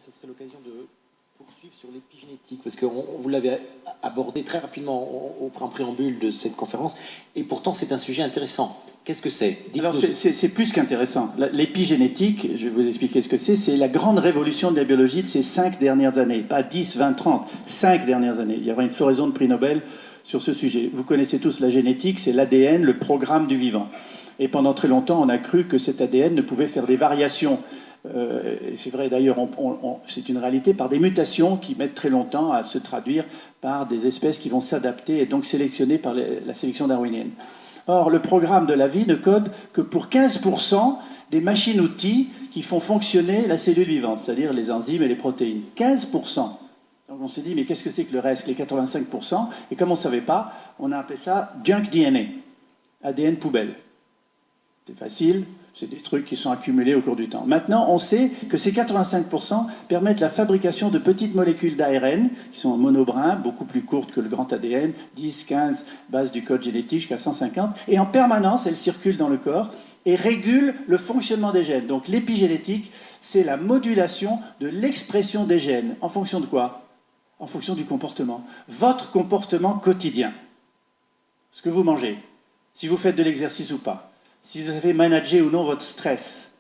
ce serait l'occasion de poursuivre sur l'épigénétique, parce que vous l'avez abordé très rapidement en préambule de cette conférence, et pourtant c'est un sujet intéressant. Qu'est-ce que c'est? Alors c'est plus qu'intéressant. L'épigénétique, je vais vous expliquer ce que c'est la grande révolution de la biologie de ces 5 dernières années, pas 10, 20, 30, 5 dernières années. Il y aura une floraison de prix Nobel sur ce sujet. Vous connaissez tous la génétique, c'est l'ADN, le programme du vivant. Et pendant très longtemps, on a cru que cet ADN ne pouvait faire des variations. C'est vrai d'ailleurs, c'est une réalité, par des mutations qui mettent très longtemps à se traduire par des espèces qui vont s'adapter et donc sélectionnées par la sélection darwinienne. Or, le programme de la vie ne code que pour 15% des machines-outils qui font fonctionner la cellule vivante, c'est-à-dire les enzymes et les protéines. 15%. Donc on s'est dit, mais qu'est-ce que c'est que le reste, les 85%? Et comme on ne savait pas, on a appelé ça junk DNA, ADN poubelle. C'est facile, c'est des trucs qui sont accumulés au cours du temps. Maintenant, on sait que ces 85% permettent la fabrication de petites molécules d'ARN, qui sont en monobrin, beaucoup plus courtes que le grand ADN, 10, 15 bases du code génétique jusqu'à 150, et en permanence, elles circulent dans le corps et régulent le fonctionnement des gènes. Donc l'épigénétique, c'est la modulation de l'expression des gènes. En fonction de quoi? En fonction du comportement. Votre comportement quotidien. Ce que vous mangez, si vous faites de l'exercice ou pas, si vous avez managé ou non votre stress,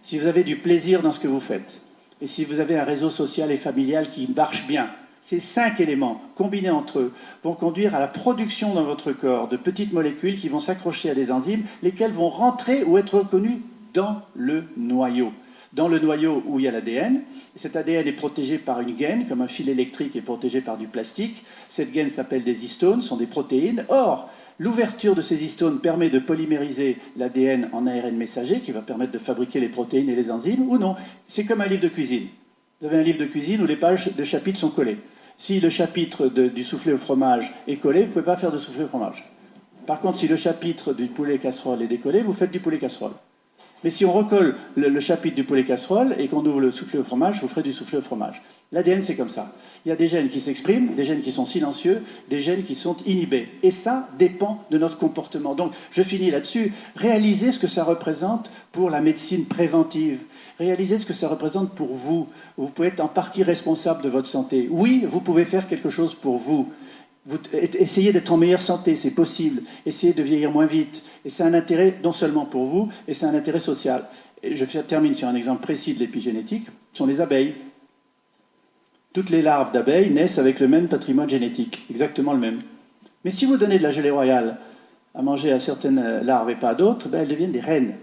si vous avez du plaisir dans ce que vous faites, et si vous avez un réseau social et familial qui marche bien. Ces 5 éléments, combinés entre eux, vont conduire à la production dans votre corps de petites molécules qui vont s'accrocher à des enzymes, lesquelles vont rentrer ou être reconnues dans le noyau. Dans le noyau où il y a l'ADN. Cet ADN est protégé par une gaine, comme un fil électrique est protégé par du plastique. Cette gaine s'appelle des histones, sont des protéines. Or, l'ouverture de ces histones permet de polymériser l'ADN en ARN messager, qui va permettre de fabriquer les protéines et les enzymes, ou non. C'est comme un livre de cuisine. Vous avez un livre de cuisine où les pages de chapitres sont collées. Si le chapitre du soufflé au fromage est collé, vous ne pouvez pas faire de soufflé au fromage. Par contre, si le chapitre du poulet casserole est décollé, vous faites du poulet casserole. Mais si on recolle le chapitre du poulet casserole et qu'on ouvre le soufflé au fromage, vous ferez du soufflé au fromage. L'ADN, c'est comme ça. Il y a des gènes qui s'expriment, des gènes qui sont silencieux, des gènes qui sont inhibés. Et ça dépend de notre comportement. Donc, je finis là-dessus. Réalisez ce que ça représente pour la médecine préventive. Réalisez ce que ça représente pour vous. Vous pouvez être en partie responsable de votre santé. Oui, vous pouvez faire quelque chose pour vous. Essayez d'être en meilleure santé, c'est possible. Essayez de vieillir moins vite. Et c'est un intérêt non seulement pour vous, et c'est un intérêt social. Et je termine sur un exemple précis de l'épigénétique, ce sont les abeilles. Toutes les larves d'abeilles naissent avec le même patrimoine génétique, exactement le même. Mais si vous donnez de la gelée royale à manger à certaines larves et pas à d'autres, elles deviennent des reines.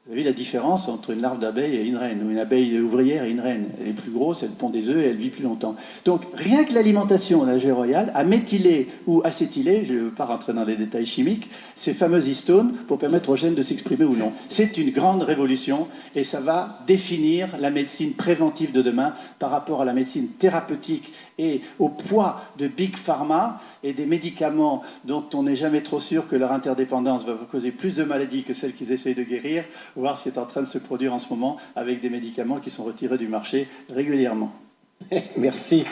Vous avez la différence entre une larve d'abeille et une reine, ou une abeille ouvrière et une reine. Elle est plus grosse, elle pond des œufs et elle vit plus longtemps. Donc rien que l'alimentation de la gelée royale a méthylé ou acétylé, je ne veux pas rentrer dans les détails chimiques, ces fameuses histones pour permettre aux gènes de s'exprimer ou non. C'est une grande révolution et ça va définir la médecine préventive de demain par rapport à la médecine thérapeutique et au poids de Big Pharma et des médicaments dont on n'est jamais trop sûr que leur interdépendance va vous causer plus de maladies que celles qu'ils essayent de guérir, voir ce qui est en train de se produire en ce moment avec des médicaments qui sont retirés du marché régulièrement. Merci.